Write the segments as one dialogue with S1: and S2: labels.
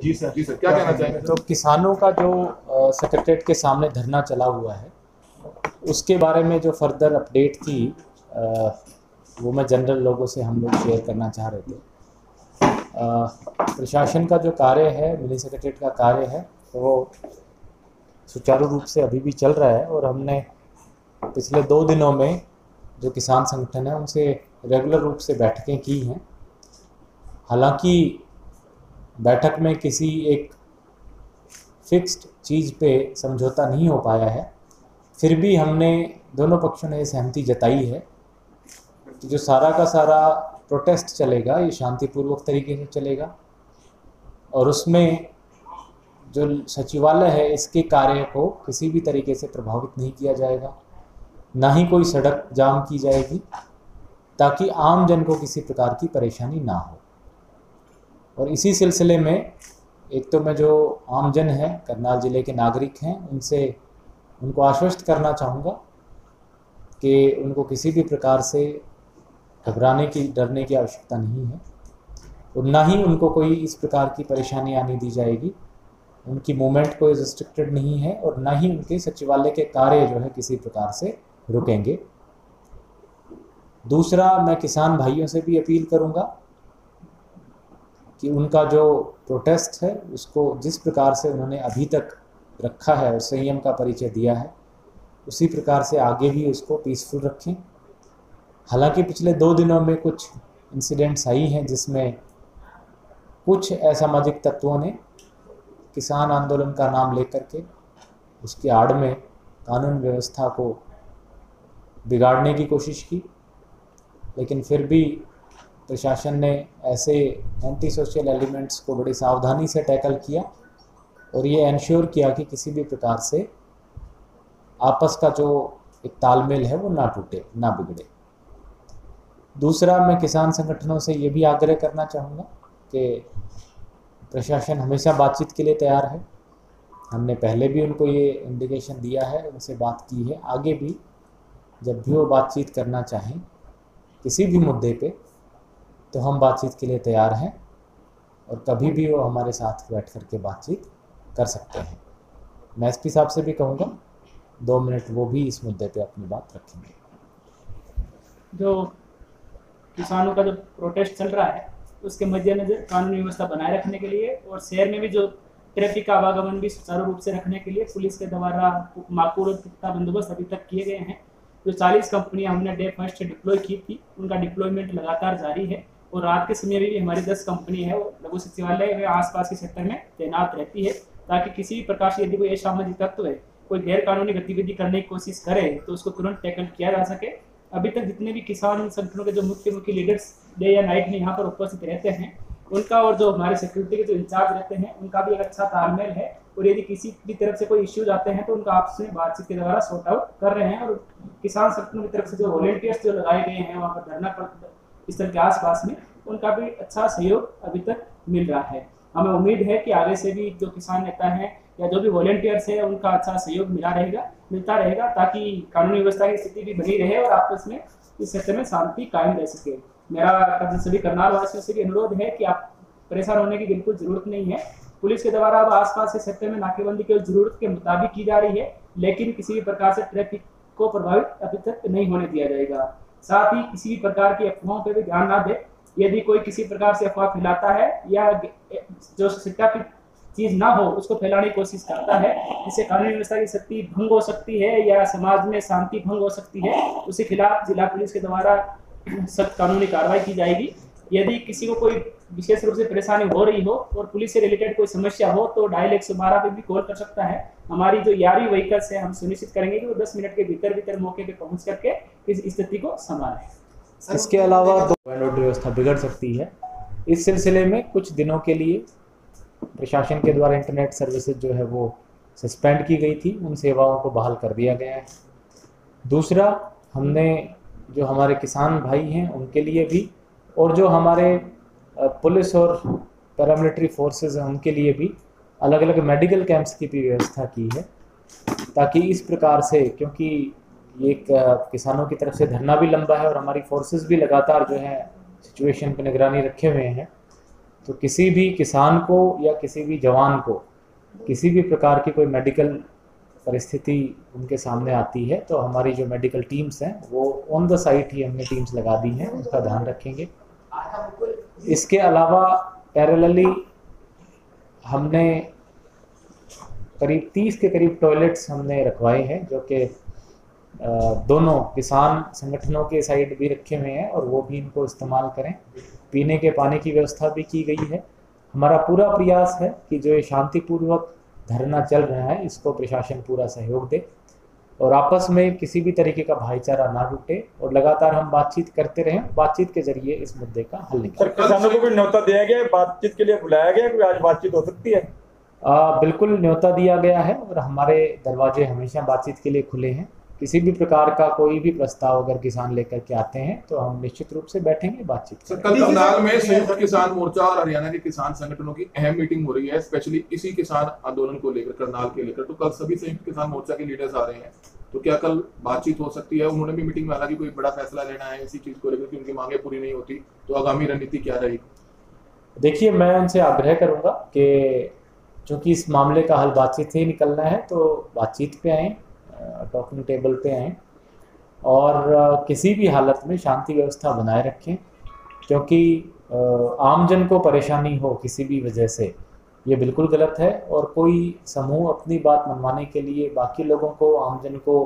S1: जी sir, क्या कहना चाहेंगे?
S2: तो किसानों का जो सेक्रेटरीट के सामने धरना चला हुआ है, उसके बारे में जो फर्दर अपडेट थी वो मैं जनरल लोगों से हम लोग शेयर करना चाह रहे थे। प्रशासन का जो कार्य है, मिनी सेक्रेटरीट का कार्य है, तो वो सुचारू रूप से अभी भी चल रहा है और हमने पिछले 2 दिनों में जो किसान संगठन है उनसे रेगुलर रूप से बैठकें की हैं। हालांकि बैठक में किसी एक फिक्स्ड चीज़ पे समझौता नहीं हो पाया है, फिर भी हमने दोनों पक्षों ने सहमति जताई है कि जो सारा का सारा प्रोटेस्ट चलेगा ये शांतिपूर्वक तरीके से चलेगा और उसमें जो सचिवालय है इसके कार्य को किसी भी तरीके से प्रभावित नहीं किया जाएगा, ना ही कोई सड़क जाम की जाएगी, ताकि आम जन को किसी प्रकार की परेशानी ना हो। और इसी सिलसिले में एक तो मैं जो आम जन है, करनाल ज़िले के नागरिक हैं, उनको आश्वस्त करना चाहूँगा कि उनको किसी भी प्रकार से घबराने की, डरने की आवश्यकता नहीं है और ना ही उनको कोई इस प्रकार की परेशानी आने दी जाएगी। उनकी मूवमेंट कोई रिस्ट्रिक्टेड नहीं है और ना ही उनके सचिवालय के कार्य जो है किसी प्रकार से रुकेंगे। दूसरा, मैं किसान भाइयों से भी अपील करूंगा कि उनका जो प्रोटेस्ट है उसको जिस प्रकार से उन्होंने अभी तक रखा है और संयम का परिचय दिया है, उसी प्रकार से आगे भी उसको पीसफुल रखें। हालांकि पिछले 2 दिनों में कुछ इंसिडेंट्स आई हैं जिसमें कुछ असामाजिक तत्वों ने किसान आंदोलन का नाम लेकर के उसके आड़ में कानून व्यवस्था को बिगाड़ने की कोशिश की, लेकिन फिर भी प्रशासन ने ऐसे एंटी सोशल एलिमेंट्स को बड़ी सावधानी से टैकल किया और ये एंश्योर किया कि किसी भी प्रकार से आपस का जो एक तालमेल है वो ना टूटे, ना बिगड़े। दूसरा, मैं किसान संगठनों से ये भी आग्रह करना चाहूँगा कि प्रशासन हमेशा बातचीत के लिए तैयार है। हमने पहले भी उनको ये इंडिकेशन दिया है, उनसे बात की है, आगे भी जब भी वो बातचीत करना चाहें किसी भी मुद्दे पे तो हम बातचीत के लिए तैयार हैं और कभी भी वो हमारे साथ बैठ कर के बातचीत कर सकते हैं। मैं एसपी साहब से भी कहूँगा 2 मिनट वो भी इस मुद्दे पे अपनी बात रखेंगे।
S3: जो किसानों का जो प्रोटेस्ट चल रहा है उसके मद्देनजर कानूनी व्यवस्था बनाए रखने के लिए और शहर में भी जो ट्रैफिक का आवागमन भी सुचारू रूप से रखने के लिए पुलिस के द्वारा माकूल और पुख्ता बंदोबस्त अभी तक किए गए हैं। जो 40 कंपनियां हमने डे फर्स्ट से डिप्लॉय की थी, उनका डिप्लॉयमेंट लगातार जारी है और रात के समय भी हमारी 10 कंपनी है वो लघु सचिवालय व आसपास के क्षेत्र में तैनात रहती है, ताकि किसी भी प्रकार से यदि कोई असामाजिक तत्व है, कोई गैर कानूनी गतिविधि करने की कोशिश करे तो उसको तुरंत टैकल किया जा सके। अभी तक जितने भी किसान संगठनों के जो मुख्य लीडर्स डे या नाइट में यहाँ पर उपस्थित रहते हैं, उनका और जो हमारे सिक्योरिटी के जो इंचार्ज रहते हैं उनका भी एक अच्छा तालमेल है और यदि किसी भी तरफ से कोई इश्यूज आते हैं तो उनका आपस में बातचीत के द्वारा सॉर्ट आउट कर रहे हैं। और किसान संगठनों की तरफ से जो वॉलंटियर्स जो लगाए गए हैं वहाँ पर धरना स्थल के आसपास में, उनका भी अच्छा सहयोग अभी तक मिल रहा है। हमें उम्मीद है कि आगे से भी जो किसान नेता हैं या जो भी वॉलंटियर्स है उनका अच्छा सहयोग मिलता रहेगा ताकि कानूनी व्यवस्था की स्थिति भी बनी रहे और आपस में इस क्षेत्र में शांति कायम रह सके। मेरा सभी करनाल वासियों से भी अनुरोध है कि आप परेशान होने की बिल्कुल जरूरत नहीं है। पुलिस के द्वारा अब आसपास के क्षेत्र में नाकेबंदी केवल जरूरत के मुताबिक की जा रही है, लेकिन किसी भी प्रकार से ट्रैफिक को प्रभावित अभी तक नहीं होने दिया जाएगा। साथ ही किसी भी प्रकार की अफवाहों पर भी ध्यान ना दे। यदि कोई किसी प्रकार से अफवाह फैलाता है या जो सत्यापित चीज ना हो उसको फैलाने की कोशिश करता है, जिससे कानूनी व्यवस्था की शक्ति भंग हो सकती है या समाज में शांति भंग हो सकती है, उसके खिलाफ जिला पुलिस के द्वारा सख्त कानूनी कार्रवाई की जाएगी। यदि किसी को कोई विशेष रूप से परेशानी हो रही हो और पुलिस से रिलेटेड कोई समस्या हो तो डायल 112 पे भी कॉल कर सकता है। हमारी जो यारी व्हीकल्स है हम सुनिश्चित करेंगे कि वो 10 मिनट के भीतर मौके पे पहुंच करके इस स्थिति को संभालें।
S2: इसके अलावा व्यवस्था बिगड़ सकती है। इस सिलसिले में कुछ दिनों के लिए प्रशासन के द्वारा इंटरनेट सर्विसेज जो है वो सस्पेंड की गई थी, उन सेवाओं को बहाल कर दिया गया है। दूसरा, हमने जो हमारे किसान भाई हैं उनके लिए भी और जो हमारे पुलिस और पैरामिलिट्री फोर्सेस हैं उनके लिए भी अलग अलग मेडिकल कैंप्स की भी व्यवस्था की है, ताकि इस प्रकार से, क्योंकि ये एक किसानों की तरफ से धरना भी लंबा है और हमारी फोर्सेस भी लगातार जो है सिचुएशन पर निगरानी रखे हुए हैं, तो किसी भी किसान को या किसी भी जवान को किसी भी प्रकार की कोई मेडिकल परिस्थिति उनके सामने आती है तो हमारी जो मेडिकल टीम्स हैं वो ऑन द साइट ही हमने टीम्स लगा दी हैं, उसका ध्यान रखेंगे। इसके अलावा पैरेलली हमने करीब 30 के करीब टॉयलेट्स हमने रखवाए हैं, जो कि दोनों किसान संगठनों के साइड भी रखे हुए हैं और वो भी इनको इस्तेमाल करें। पीने के पानी की व्यवस्था भी की गई है। हमारा पूरा प्रयास है कि जो ये शांतिपूर्वक धरना चल रहा है इसको प्रशासन पूरा सहयोग दे और आपस में किसी भी तरीके का भाईचारा ना टूटे और लगातार हम बातचीत करते रहें, बातचीत के जरिए इस मुद्दे का हल निकालें।
S1: सर, किसानों को भी न्योता दिया गया है, बातचीत के लिए बुलाया गया है, आज बातचीत हो सकती है?
S2: बिल्कुल न्योता दिया गया है और हमारे दरवाजे हमेशा बातचीत के लिए खुले हैं। किसी भी प्रकार का कोई भी प्रस्ताव अगर किसान लेकर के आते हैं तो हम निश्चित रूप से बैठेंगे, बातचीत
S4: करेंगे। कल करनाल में संयुक्त किसान मोर्चा और हरियाणा के किसान संगठनों की अहम मीटिंग हो रही है, स्पेशली इसी किसान आंदोलन को लेकर, करनाल के लेकर। तो कल सभी संयुक्त किसान मोर्चा के लीडर्स आ रहे हैं, तो क्या कल बातचीत हो सकती है? उन्होंने भी मीटिंग में हालांकि कोई बड़ा फैसला लेना है इसी चीज को लेकर कि उनकी मांगे पूरी नहीं होती, तो आगामी रणनीति क्या रहेगी?
S2: देखिए, मैं उनसे आग्रह करूंगा कि चूंकि इस मामले का हल बातचीत से ही निकलना है तो बातचीत पे आएँ, टॉकिंग टेबल पे आएँ और किसी भी हालत में शांति व्यवस्था बनाए रखें, क्योंकि आमजन को परेशानी हो किसी भी वजह से ये बिल्कुल गलत है। और कोई समूह अपनी बात मनवाने के लिए बाकी लोगों को, आमजन को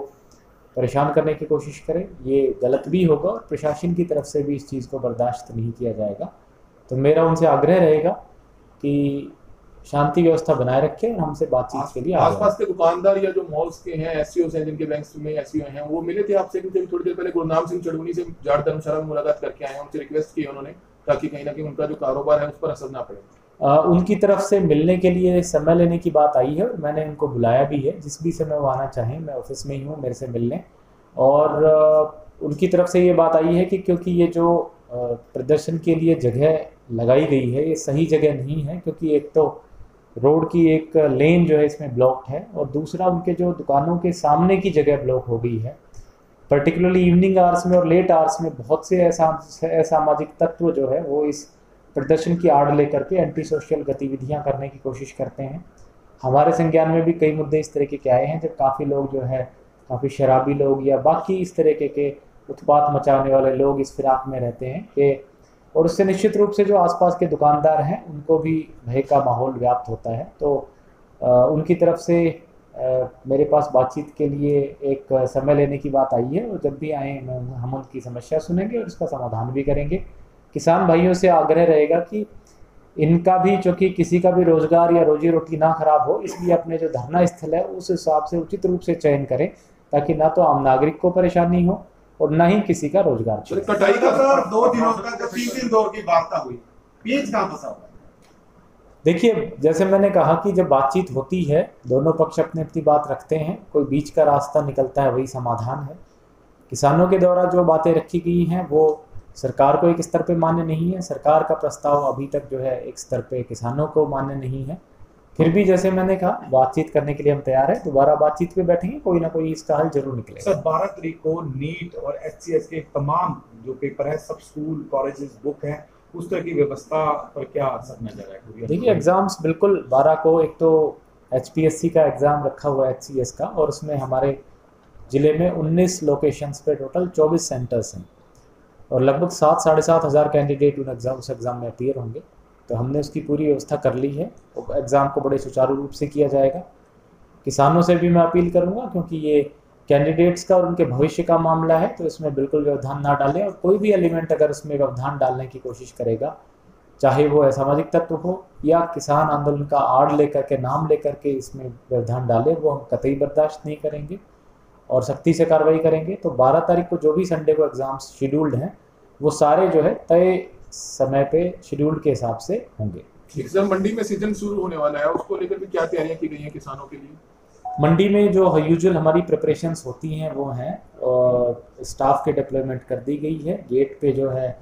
S2: परेशान करने की कोशिश करे, ये गलत भी होगा और प्रशासन की तरफ से भी इस चीज़ को बर्दाश्त नहीं किया जाएगा। तो मेरा उनसे आग्रह रहेगा कि शांति व्यवस्था बनाए रखें और हमसे बातचीत के लिए
S4: आसपास के दुकानदार या जो मॉल्स के हैं, एससीओ हैं, जिनके बैंक्स में एससीओ हैं, वो मिले थे आपसे? क्योंकि थोड़ी देर पहले गुरनाम सिंह चढ़वनी से जाट धर्मशाला में मुलाकात करके आए हैं, उनसे रिक्वेस्ट की उन्होंने ताकि कहीं ना कहीं उनका जो कारोबार है उस पर असर ना पड़े।
S2: उनकी तरफ से मिलने के लिए समय लेने की बात आई है और मैंने उनको बुलाया भी है। जिस भी समय वो आना चाहें, मैं ऑफिस में ही हूँ, मेरे से मिलने। और उनकी तरफ से ये बात आई है कि क्योंकि ये जो प्रदर्शन के लिए जगह लगाई गई है ये सही जगह नहीं है, क्योंकि एक तो रोड की एक लेन जो है इसमें ब्लॉक्ड है और दूसरा उनके जो दुकानों के सामने की जगह ब्लॉक हो गई है। पर्टिकुलरली इवनिंग आवर्स में और लेट आवर्स में बहुत से असामाजिक तत्व जो है वो इस प्रदर्शन की आड़ लेकर के एंटी सोशल गतिविधियां करने की कोशिश करते हैं। हमारे संज्ञान में भी कई मुद्दे इस तरीके के आए हैं जब काफ़ी लोग जो है, काफ़ी शराबी लोग या बाकी इस तरीके के उत्पात मचाने वाले लोग इस फिराक में रहते हैं कि, और उससे निश्चित रूप से जो आसपास के दुकानदार हैं उनको भी भय का माहौल व्याप्त होता है। तो उनकी तरफ से मेरे पास बातचीत के लिए एक समय लेने की बात आई है और जब भी आए हम उनकी समस्या सुनेंगे और उसका समाधान भी करेंगे। किसान भाइयों से आग्रह रहेगा कि इनका भी, चूँकि किसी का भी रोजगार या रोजी रोटी ना खराब हो, इसलिए अपने जो धरना स्थल है उस हिसाब से उचित रूप से चयन करें, ताकि ना तो आम नागरिक को परेशानी हो और ना ही किसी का रोजगार।
S5: कटाई का 2 दिनों का जब 3 दिन दौर की वार्ता हुई, पेच कहाँ फंसा हुआ?
S2: देखिए, जैसे मैंने कहा कि जब बातचीत होती है दोनों पक्ष अपनी अपनी बात रखते हैं, कोई बीच का रास्ता निकलता है, वही समाधान है। किसानों के द्वारा जो बातें रखी गई हैं वो सरकार को एक स्तर पे मान्य नहीं है। सरकार का प्रस्ताव अभी तक जो है एक स्तर पे किसानों को मान्य नहीं है। फिर भी जैसे मैंने कहा, बातचीत करने के लिए हम तैयार हैं, दोबारा बातचीत पे बैठेंगे, कोई ना कोई इसका हल जरूर निकलेगा।
S5: सर, 12 तारीख को नीट और HCS के तमाम जो पेपर है, सब स्कूल कॉलेजेस बुक हैं, उस तरह की व्यवस्था पर क्या असर नजर आएगा?
S2: देखिए, एग्जाम्स बिल्कुल 12 को एक तो HPSC का एग्ज़ाम रखा हुआ है HCS का, और उसमें हमारे ज़िले में 19 लोकेशंस पे टोटल 24 सेंटर्स हैं और लगभग 7-7.5 हज़ार कैंडिडेट उस एग्ज़ाम में अपीयर होंगे। तो हमने उसकी पूरी व्यवस्था कर ली है। एग्ज़ाम को बड़े सुचारू रूप से किया जाएगा। किसानों से भी मैं अपील करूंगा, क्योंकि ये कैंडिडेट्स का और उनके भविष्य का मामला है, तो इसमें बिल्कुल व्यवधान ना डालें। और कोई भी एलिमेंट अगर उसमें व्यवधान डालने की कोशिश करेगा, चाहे वो असामाजिक तत्व हो या किसान आंदोलन का आड़ लेकर के, नाम लेकर के इसमें व्यवधान डाले, वो हम कतई बर्दाश्त नहीं करेंगे और सख्ती से कार्रवाई करेंगे। तो 12 तारीख को जो भी संडे को एग्ज़ाम्स शेड्यूल्ड हैं वो सारे जो है तय समय पे शेड्यूल के हिसाब से होंगे।
S4: एग्जाम मंडी में सीजन शुरू होने वाला है, उसको लेकर भी क्या तैयारियां की गई हैं किसानों के लिए?
S2: मंडी में जो यूजुअल हमारी प्रिपरेशंस होती हैं वो हैं, और स्टाफ के डिप्लॉयमेंट कर दी गई है। गेट पे जो है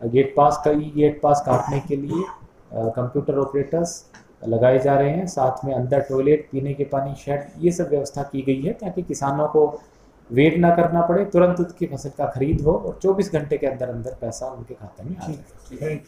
S2: गेट पास काटने के लिए कंप्यूटर ऑपरेटर्स लगाए जा रहे हैं। साथ में अंदर टॉयलेट, पीने के पानी, शेड, ये सब व्यवस्था की गई है ताकि किसानों को वेट ना करना पड़े, तुरंत उनकी फसल का खरीद हो और 24 घंटे के अंदर अंदर पैसा उनके खाते में आ जाए।